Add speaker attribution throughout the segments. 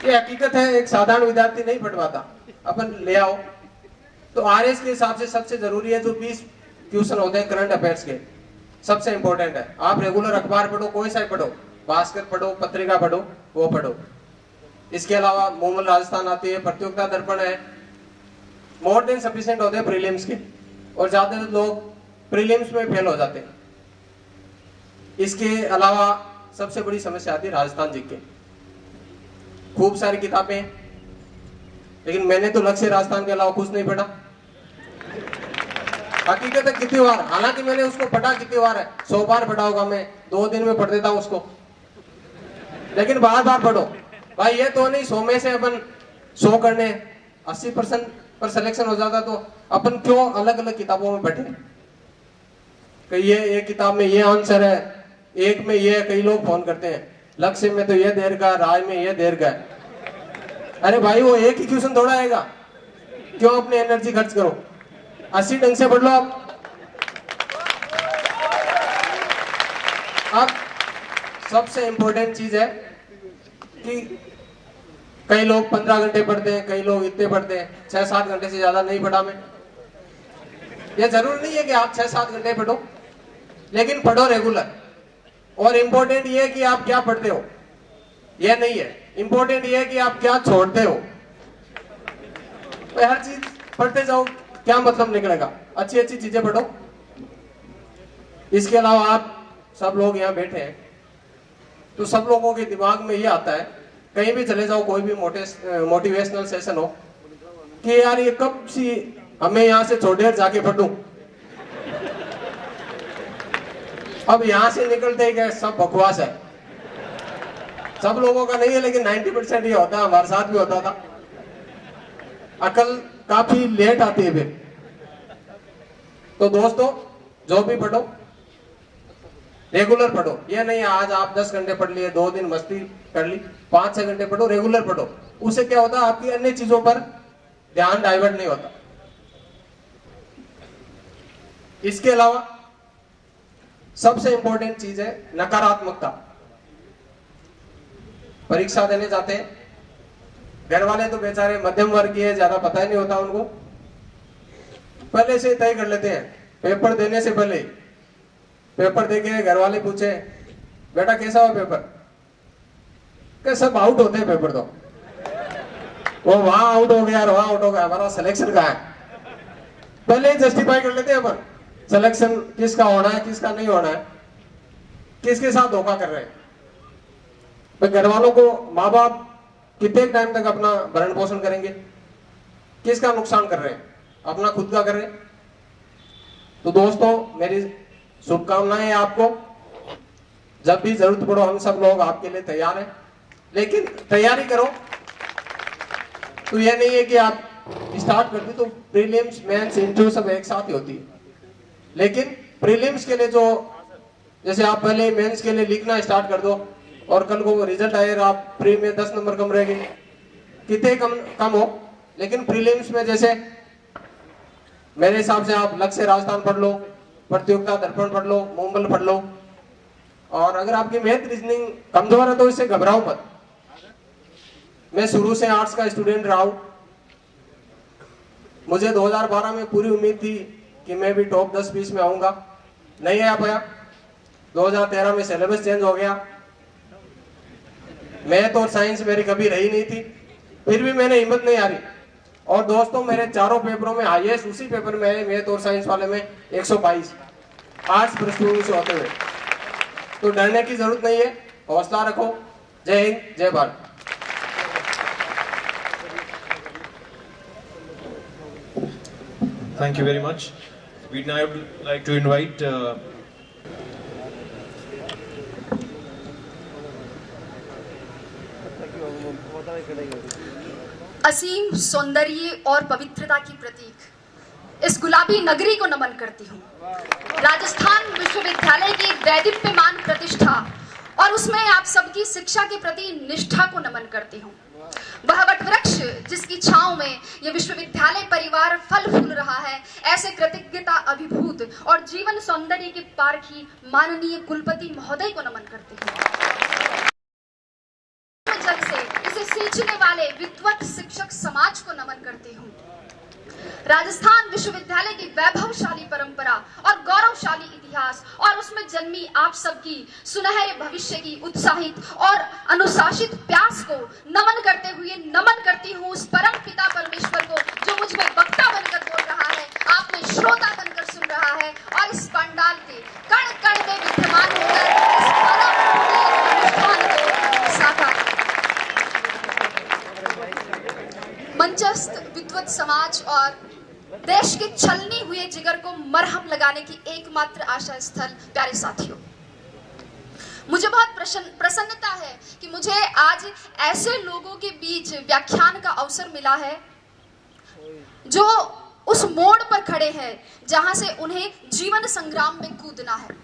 Speaker 1: ये हकीकत है, एक साधारण विद्यार्थी नहीं पढ़ पाता। अपन ले आओ तो आरएस के हिसाब से सबसे जरूरी है जो 20 क्वेश्चन होते हैं करंट अफेयर्स के, सबसे इंपॉर्टेंट है। आप रेगुलर अखबार पढ़ो, कोई सा पढ़ो, भास्कर पढ़ो, पत्रिका पढ़ो, वो पढ़ो। इसके अलावा मूमल राजस्थान आती है, प्रतियोगिता दर्पण है, मोर देन सफिशिएंट होते हैं प्रीलिम्स के, और ज्यादातर लोग प्रीलिम्स में फेल हो जाते हैं। इसके अलावा सबसे बड़ी समस्या आती है राजस्थान जीके। खूब सारी किताबें, लेकिन मैंने तो लक्ष्य राजस्थान के अलावा कुछ नहीं पढ़ा। हकीकत है कितनी बार, हालांकि मैंने उसको पढ़ा कितनी बार है, 100 बार पढ़ा होगा, मैं 2 दिन में पढ़ देता हूं उसको, लेकिन बार बार पढ़ो भाई। ये तो नहीं 100 में से अपन 100 करने 80% पर सिलेक्शन हो जाता, तो अपन क्यों अलग अलग किताबों में बैठे कि ये एक किताब में ये आंसर है, एक में ये। कई लोग फोन करते हैं लक्ष्य में तो ये देर का, राय में ये देर का है। अरे भाई वो एक ही क्वेश्चन थोड़ा आएगा, क्यों अपनी एनर्जी खर्च करो, 80 ढंग से पढ़ लो अब सबसे इंपॉर्टेंट चीज है कि कई लोग 15 घंटे पढ़ते हैं, कई लोग इतने पढ़ते हैं, 6-7 घंटे से ज्यादा नहीं पढ़ा मैं। ये जरूर नहीं है कि आप 6-7 घंटे पढ़ो, लेकिन पढ़ो रेगुलर। और इंपॉर्टेंट ये है कि आप क्या पढ़ते हो, ये नहीं है। इंपॉर्टेंट ये है कि आप क्या छोड़ते हो। तो हर चीज पढ़ते जाओ, क्या मतलब निकलेगा। अच्छी अच्छी चीजें पढ़ो। इसके अलावा आप सब लोग यहाँ बैठे हैं, तो सब लोगों के दिमाग में ये आता है, कहीं भी चले जाओ, कोई भी मोटिवेशनल सेशन हो, कि यार ये कब सी हमें यहाँ से छोड़ेर जाके पढ़ूं। अब यहाँ से निकलते ही गए सब बकवास है। सब लोगों का नहीं है, लेकिन 90% ये होता है, हमारे साथ भी होता था। अकल काफी लेट आती है फिर। तो दोस्तों जो भी पढ़ो रेगुलर पढ़ो। ये नहीं आज आप 10 घंटे पढ़ लिए, 2 दिन मस्ती कर ली, 5-6 घंटे पढ़ो, रेगुलर पढ़ो। उससे क्या होता है, आपकी अन्य चीजों पर ध्यान डाइवर्ट नहीं होता। इसके अलावा सबसे इंपॉर्टेंट चीज है नकारात्मकता। परीक्षा देने जाते हैं, घर वाले तो बेचारे मध्यम वर्ग के, ज्यादा पता ही नहीं होता उनको, पहले से तय कर लेते हैं। पेपर देने से पहले पेपर देके घर वाले पूछे बेटा कैसा हुआ पेपर, कि सब आउट होते हैं पेपर, तो वो वहां आउट हो गया, वहां आउट हो गया, हमारा सिलेक्शन कहाँ है। पहले ही जस्टिफाई कर लेते हैं अपन, सिलेक्शन किसका होना है, किसका नहीं होना है, किसके साथ धोखा कर रहे हैं। तो घर वालों को माँ बाप कितने टाइम तक अपना भरण पोषण करेंगे, किसका नुकसान कर रहे हैं, अपना खुद का कर रहे हैं। तो दोस्तों मेरी शुभकामनाएं आपको, जब भी जरूरत पड़ो हम सब लोग आपके लिए तैयार हैं, लेकिन तैयारी करो। तो यह नहीं है कि आप स्टार्ट कर दी तो प्रीलिम्स मेंस इंटरव्यू सब एक साथ ही होती है, लेकिन प्रीलिम्स के लिए जो, जैसे आप पहले मेंस के लिए लिखना स्टार्ट कर दो और कल को रिजल्ट आए आप प्री में 10 नंबर कम रहेंगे, कितने कम हो, लेकिन प्रीलिम्स में जैसे मेरे हिसाब से आप लक्ष्य राजस्थान पढ़ लो, प्रतियोगिता दर्पण पढ़ लो, मूमल पढ़ लो। और अगर आपकी मैथ रीजनिंग कमजोर है तो इससे घबराओ मत। मैं शुरू से आर्ट्स का स्टूडेंट रहा हूं, मुझे 2012 में पूरी उम्मीद थी कि मैं भी टॉप 10-20 में आऊंगा, नहीं आ पाया। 2013 में सिलेबस चेंज हो गया, मैथ और साइंस मेरी कभी रही नहीं थी, फिर भी मैंने हिम्मत नहीं हारी। और दोस्तों मेरे चारों पेपरों में हाईएस्ट उसी पेपर में है, मैथ और साइंस वाले में 122 आर्ट्स पृष्ठभूमि से होते हुए। तो डरने की जरूरत नहीं है, हौसला रखो। जय हिंद, जय Bharat.
Speaker 2: Thank you very much. We'd now like to invite
Speaker 3: असीम सौंदर्य और पवित्रता की प्रतीक इस गुलाबी नगरी को नमन करती हूँ। राजस्थान विश्वविद्यालय की दैदीप्यमान प्रतिष्ठा और उसमें आप सबकी शिक्षा के प्रति निष्ठा को नमन करती हूँ। वह वटवृक्ष जिसकी छांव में यह विश्वविद्यालय परिवार फल फूल रहा है, ऐसे कृतज्ञता अभिभूत और जीवन सौंदर्य के पारखी माननीय कुलपति महोदय को नमन करती हूँ। जल से इसे सींचने विद्वत शिक्षक समाज को नमन करती हूँ। राजस्थान विश्वविद्यालय की वैभवशाली परंपरा और गौरवशाली इतिहास और उसमें जन्मी आप सबकी सुनहरे भविष्य की उत्साहित और अनुशासित प्यास को नमन करते हुए नमन करती हूँ उस परम पिता परमेश्वर को जो मुझ में वक्ता बनकर बोल रहा है, आप में श्रोता बनकर सुन रहा है और इस पंडाल के कण कण में विद्यमान होकर इस परम अनुष्ठान को साकार। मंचस्थ विद्वत समाज और देश के छलनी हुए जिगर को मरहम लगाने की एकमात्र आशा स्थल प्यारे साथियों, मुझे बहुत प्रसन्नता है कि मुझे आज ऐसे लोगों के बीच व्याख्यान का अवसर मिला है जो उस मोड़ पर खड़े हैं जहां से उन्हें जीवन संग्राम में कूदना है।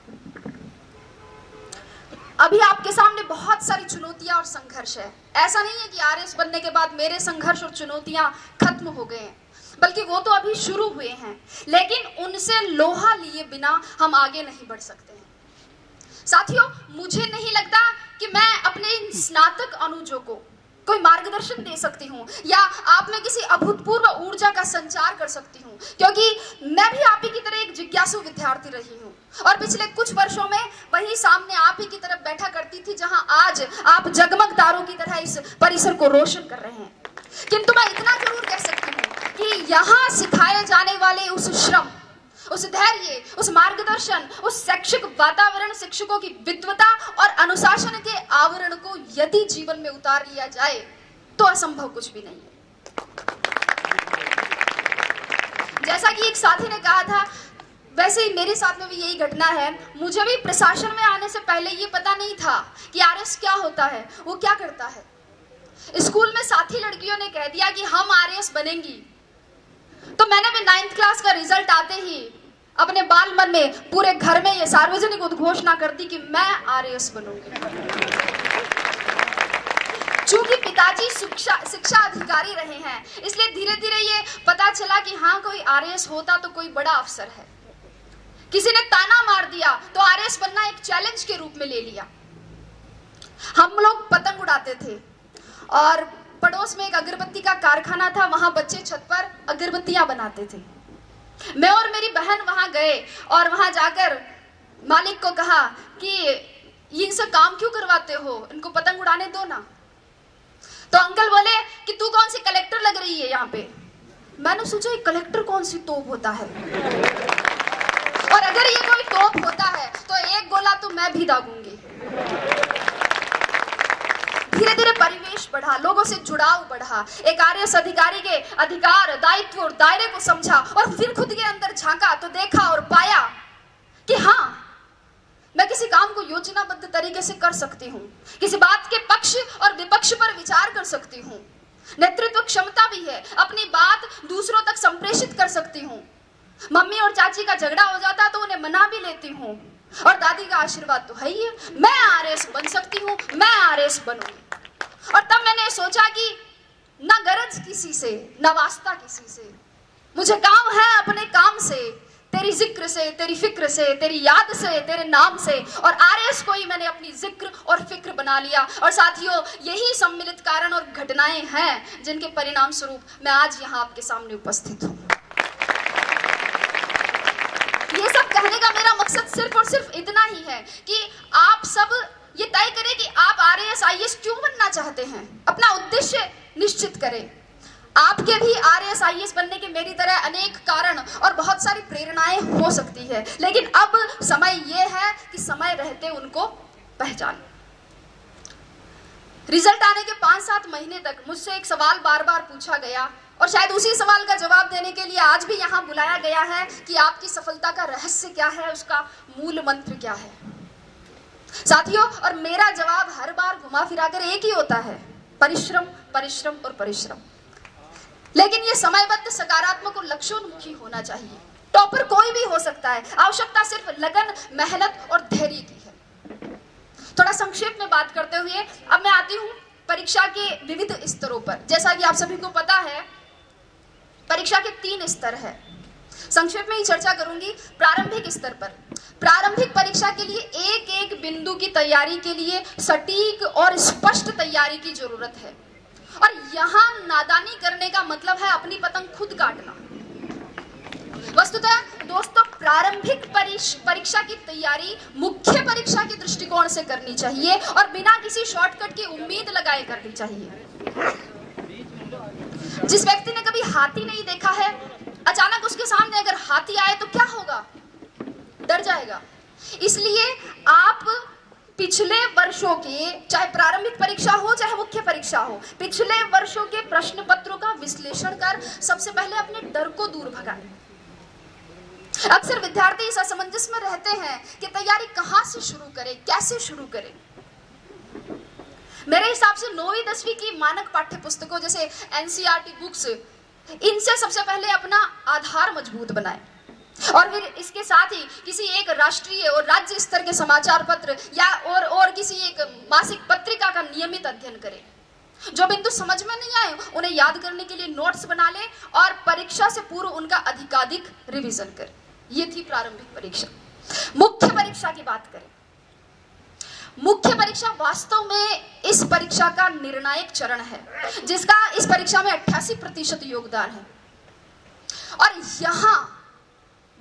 Speaker 3: अभी आपके सामने बहुत सारी चुनौतियां और संघर्ष है। ऐसा नहीं है कि आरएस बनने के बाद मेरे संघर्ष और चुनौतियां खत्म हो गए हैं, बल्कि वो तो अभी शुरू हुए हैं, लेकिन उनसे लोहा लिए बिना हम आगे नहीं बढ़ सकते हैं। साथियों, मुझे नहीं लगता कि मैं अपने इन स्नातक अनुजों को कोई मार्गदर्शन दे सकती हूँ या आप में किसी अभूतपूर्व ऊर्जा का संचार कर सकती हूँ, क्योंकि मैं भी आप ही की तरह एक जिज्ञासु विद्यार्थी रही हूँ और पिछले कुछ वर्षों में वही सामने आप ही की तरफ बैठा करती थी जहां आज आप जगमग तारों की तरह इस परिसर को रोशन कर रहे हैं। किंतु मैं इतना जरूर कह सकती हूँ कि यहाँ सिखाए जाने वाले उस श्रम, उस धैर्य, उस मार्गदर्शन, उस शैक्षिक वातावरण, शिक्षकों की विद्वता और अनुशासन के आवरण को यदि जीवन में उतार लिया जाए तो असंभव कुछ भी नहीं है। जैसा कि एक साथी ने कहा था, वैसे ही मेरे साथ में भी यही घटना है। मुझे भी प्रशासन में आने से पहले ये पता नहीं था कि आरएस क्या होता है, वो क्या करता है। स्कूल में साथी लड़कियों ने कह दिया कि हम आरएस बनेंगी, तो मैंने भी 9th क्लास का रिजल्ट आते ही अपने बाल मन में पूरे घर में ये सार्वजनिक उद्घोषणा कर दी कि मैं आरएस बनूंगी। चूंकि पिताजी शिक्षा अधिकारी रहे हैं, इसलिए धीरे धीरे ये पता चला कि हाँ, कोई आरएस होता तो कोई बड़ा अफसर है। किसी ने ताना मार दिया तो आरएस बनना एक चैलेंज के रूप में ले लिया। हम लोग पतंग उड़ाते थे और पड़ोस में एक अगरबत्ती का कारखाना था, वहां बच्चे छत पर अगरबत्तियां बनाते थे। मैं और मेरी बहन वहां गए और वहां जाकर मालिक को कहा कि इनसे काम क्यों करवाते हो, इनको पतंग उड़ाने दो ना। तो अंकल बोले कि तू कौन सी कलेक्टर लग रही है यहाँ पे। मैंने सोचा कलेक्टर कौन सी तोप होता है, और अगर ये कोई तोप होता है तो एक गोला तो मैं भी दागूंगी। धीरे धीरे परिवेश बढ़ा, लोगों से जुड़ाव बढ़ा, एक आरएस अधिकारी के अधिकार, दायित्व और दायरे को समझा और फिर खुद के अंदर झांका तो देखा और पाया कि हाँ, मैं किसी काम को योजनाबद्ध तरीके से कर सकती हूँ, किसी बात के पक्ष और विपक्ष पर विचार कर सकती हूँ, नेतृत्व क्षमता भी है, अपनी बात दूसरों तक संप्रेषित कर सकती हूँ। मम्मी और चाची का झगड़ा हो जाता तो उन्हें मना भी लेती हूँ, और दादी का आशीर्वाद तो है ही है। मैं आरएस बन सकती हूँ, मैं आरएस बनूंगी। और तब मैंने सोचा कि न गरज किसी से, न वास्ता किसी से, मुझे काम है अपने काम से, तेरी जिक्र से, तेरी फिक्र से, तेरी याद से, तेरे नाम से। और आरएस को ही मैंने अपनी जिक्र और फिक्र बना लिया। और साथियों, यही सम्मिलित कारण और घटनाएं हैं जिनके परिणाम स्वरूप मैं आज यहाँ आपके सामने उपस्थित हूँ। ये सब कहने का मेरा मकसद सिर्फ और सिर्फ इतना ही है कि आप सब ये तय करें कि आप आरएस आईएएस क्यों बनना चाहते हैं, अपना उद्देश्य निश्चित करें। आपके भी आरएस आईएएस बनने के मेरी तरह अनेक कारण और बहुत सारी प्रेरणाएं हो सकती है, लेकिन अब समय ये है कि समय रहते उनको पहचान। रिजल्ट आने के 5-7 महीने तक मुझसे एक सवाल बार बार पूछा गया, और शायद उसी सवाल का जवाब देने के लिए आज भी यहाँ बुलाया गया है कि आपकी सफलता का रहस्य क्या है, उसका मूल मंत्र क्या है। साथियों, और मेरा जवाब हर बार घुमा फिराकर एक ही होता है, परिश्रम, परिश्रम और परिश्रम। लेकिन ये समयबद्ध, सकारात्मक और लक्ष्योन्मुखी होना चाहिए। टॉपर कोई भी हो सकता है, आवश्यकता सिर्फ लगन, मेहनत और धैर्य की है। थोड़ा संक्षेप में बात करते हुए अब मैं आती हूँ परीक्षा के विविध स्तरों पर। जैसा कि आप सभी को पता है, परीक्षा के 3 स्तर है। संक्षेप में ही चर्चा करूंगी। प्रारंभिक स्तर पर, प्रारंभिक परीक्षा के लिए एक एक बिंदु की तैयारी के लिए सटीक और स्पष्ट तैयारी की जरूरत है। और यहाँ नादानी करने का मतलब है अपनी पतंग खुद काटना। वस्तुतः दोस्तों, प्रारंभिक परीक्षा की तैयारी मुख्य परीक्षा के दृष्टिकोण से करनी चाहिए और बिना किसी शॉर्टकट की उम्मीद लगाए करनी चाहिए। जिस व्यक्ति ने कभी हाथी नहीं देखा है, अचानक उसके सामने अगर हाथी आए तो क्या होगा? डर जाएगा। इसलिए आप पिछले वर्षों के, चाहे प्रारंभिक परीक्षा हो चाहे मुख्य परीक्षा हो, पिछले वर्षों के प्रश्न पत्रों का विश्लेषण कर सबसे पहले अपने डर को दूर भगाएं। अक्सर विद्यार्थी इस असमंजस में रहते हैं कि तैयारी कहां से शुरू करें, कैसे शुरू करें। मेरे हिसाब से 9वीं 10वीं की मानक पाठ्य पुस्तकों जैसे एनसीईआरटी बुक्स, इनसे सबसे पहले अपना आधार मजबूत बनाएं और फिर इसके साथ ही किसी एक राष्ट्रीय और राज्य स्तर के समाचार पत्र या और किसी एक मासिक पत्रिका का नियमित अध्ययन करें। जो बिंदु समझ में नहीं आए उन्हें याद करने के लिए नोट्स बना लें और परीक्षा से पूर्व उनका अधिकाधिक रिवीजन करें। ये थी प्रारंभिक परीक्षा। मुख्य परीक्षा की बात करें। मुख्य परीक्षा वास्तव में इस परीक्षा का निर्णायक चरण है, जिसका इस परीक्षा में 88% योगदान है। और यहां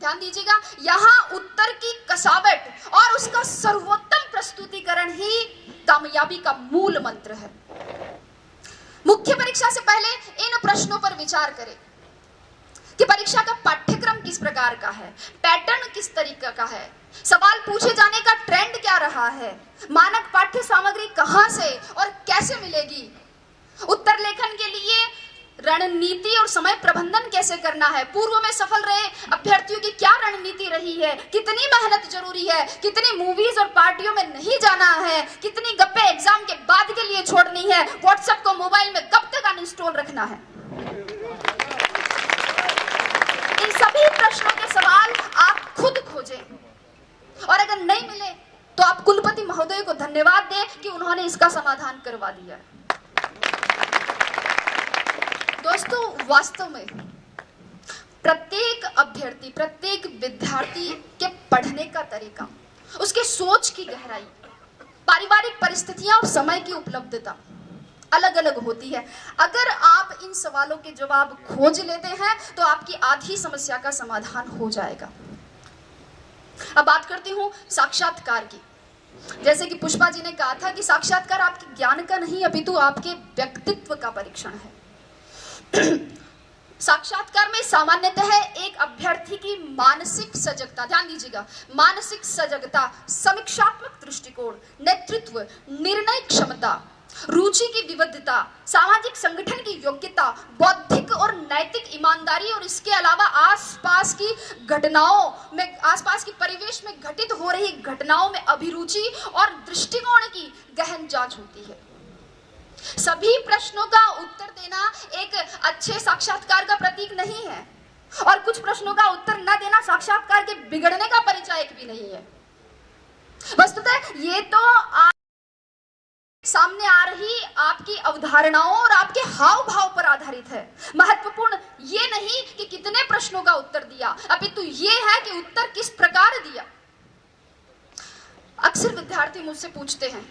Speaker 3: ध्यान दीजिएगा, यहां उत्तर की कसावट और उसका सर्वोत्तम प्रस्तुतिकरण ही कामयाबी का मूल मंत्र है। मुख्य परीक्षा से पहले इन प्रश्नों पर विचार करें कि परीक्षा का पाठ्यक्रम किस प्रकार का है, पैटर्न किस तरीके का है, सवाल पूछे जाने का ट्रेंड क्या रहा है, मानक पाठ्य सामग्री कहां से और कैसे मिलेगी, उत्तर लेखन के लिए रणनीति और समय प्रबंधन कैसे करना है, पूर्व में सफल रहे अभ्यर्थियों की क्या रणनीति रही है, कितनी मेहनत जरूरी है, कितनी मूवीज और पार्टियों में नहीं जाना है, कितनी गप्पे एग्जाम के बाद के लिए छोड़नी है, व्हाट्सएप को मोबाइल में कब तक अनइंस्टॉल रखना है। इन सभी प्रश्नों के सवाल आप खुद खोजें और अगर नहीं मिले तो आप कुलपति महोदय को धन्यवाद दें कि उन्होंने इसका समाधान करवा दिया। दोस्तों, वास्तव में प्रत्येक अभ्यर्थी, प्रत्येक विद्यार्थी के पढ़ने का तरीका, उसके सोच की गहराई, पारिवारिक परिस्थितियां और समय की उपलब्धता अलग अलग होती है। अगर आप इन सवालों के जवाब खोज लेते हैं तो आपकी आधी समस्या का समाधान हो जाएगा। अब बात करती हूं साक्षात्कार की। जैसे कि पुष्पा जी ने कहा था कि साक्षात्कार आपके ज्ञान का नहीं अपितु आपके व्यक्तित्व का परीक्षण है। साक्षात्कार में सामान्यतः एक अभ्यर्थी की मानसिक सजगता, ध्यान दीजिएगा, मानसिक सजगता, समीक्षात्मक दृष्टिकोण, नेतृत्व, निर्णय क्षमता, रुचि की विविधता, सामाजिक संगठन की योग्यता, बौद्धिक और नैतिक ईमानदारी और इसके अलावा आसपास की घटनाओं में, आसपास की परिवेश में घटित हो रही घटनाओं में अभिरुचि और दृष्टिकोण की गहन जांच होती है। सभी प्रश्नों का उत्तर देना एक अच्छे साक्षात्कार का प्रतीक नहीं है और कुछ प्रश्नों का उत्तर न देना साक्षात्कार के बिगड़ने का परिचायक भी नहीं है। वस्तुतः ये तो सामने आ रही आपकी अवधारणाओं और आपके हाव भाव पर आधारित है। महत्वपूर्ण ये नहीं कि कितने प्रश्नों का उत्तर दिया, अपितु ये है कि उत्तर किस प्रकार दिया। अक्सर विद्यार्थी मुझसे पूछते हैं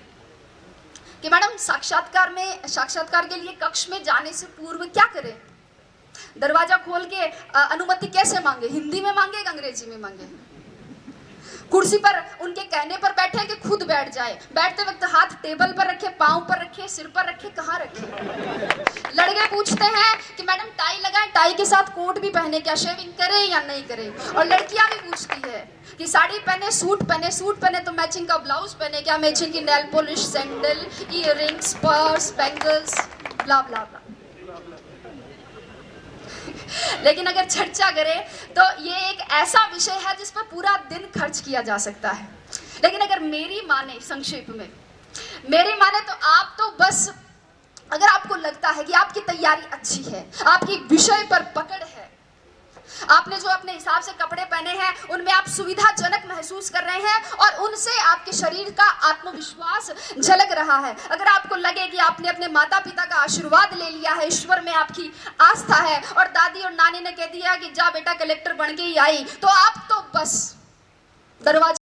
Speaker 3: कि मैडम साक्षात्कार के लिए कक्ष में जाने से पूर्व क्या करें, दरवाजा खोल के अनुमति कैसे मांगे, हिंदी में मांगे या अंग्रेजी में मांगे, कुर्सी पर उनके कहने पर बैठे कि खुद बैठ जाए, बैठते वक्त हाथ टेबल पर रखे, पांव पर रखे, सिर पर रखे, कहाँ रखे। लड़के पूछते हैं कि मैडम टाई लगाए, टाई के साथ कोट भी पहने क्या, शेविंग करें या नहीं करें। और लड़कियां भी पूछती है कि साड़ी पहने, सूट पहने तो मैचिंग का ब्लाउज पहने क्या, मैचिंग की nail polish, sandal, earrings, purse, bangles, blah blah blah. लेकिन अगर चर्चा करें तो ये एक ऐसा विषय है जिस पर पूरा दिन खर्च किया जा सकता है। लेकिन अगर मेरी माने, संक्षेप में मेरी माने तो आप तो बस, अगर आपको लगता है कि आपकी तैयारी अच्छी है, आपकी विषय पर पकड़ है, आपने जो अपने हिसाब से कपड़े पहने हैं उनमें आप सुविधाजनक महसूस कर रहे हैं और उनसे आपके शरीर का आत्मविश्वास झलक रहा है, अगर आपको लगे कि आपने अपने माता पिता का आशीर्वाद ले लिया है, ईश्वर में आपकी आस्था है और दादी और नानी ने कह दिया कि जा बेटा कलेक्टर बन के ही आई, तो आप तो बस दरवाजा